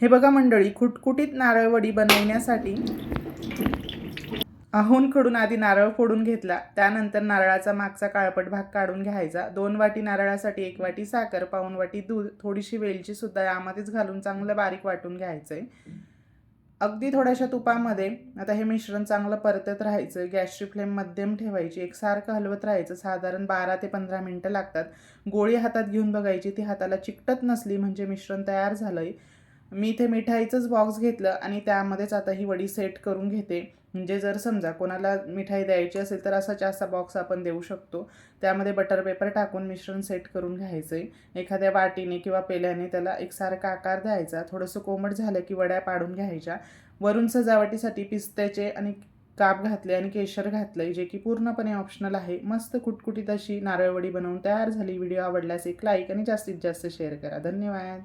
हे बघा मंडळी, खुटखुटीत नारळवडी बनवण्यासाठी अहोंकडून आधी नारळ फोडून घेतला, त्यानंतर नारळाचा मागचा काळपट भाग काढून घ्यायचा। 2 वाटी नारळासाठी 1 वाटी साखर, पाऊण वाटी दूध, थोडीशी वेलची सुद्धा यामध्येच घालून चांगलं बारीक वाटून घ्यायचंय। अगदी थोड्याशा तुपामध्ये आता हे मिश्रण चांगलं परतत राहायचं। गॅसची फ्लेम मध्यम ठेवायची, एकसारखं हलवत राहायचं। साधारण 12 ते 15 मिनिटं लागतात। गोळी हातात घेऊन बघायची, ती हाताला चिकटत नसली म्हणजे मिश्रण तयार झालंय। मी इथे मिठाईचंच बॉक्स घेतलं आणि त्यामध्येच आता ही वडी सेट करून घेते। म्हणजे जर समजा कोणाला मिठाई द्यायची असेल तर असा बॉक्स आपण देऊ शकतो। त्यामध्ये बटर पेपर टाकून मिश्रण सेट करून घ्यायचंय। एखाद्या वाटीने किंवा पेल्याने त्याला एकसारखा आकार द्यायचा। थोडंसं कोमट झालं की वड्या पाडून घ्यायच्या। वरून सजावटीसाठी पिस्त्याचे आणि काप घातले आणि केशर घातलंय, जे की पूर्णपणे ऑप्शनल आहे। मस्त कुटकुटीत अशी नारळवडी बनवून तयार झाली। व्हिडिओ आवडल्यास एक लाईक आणि जास्तीत जास्त शेअर करा। धन्यवाद।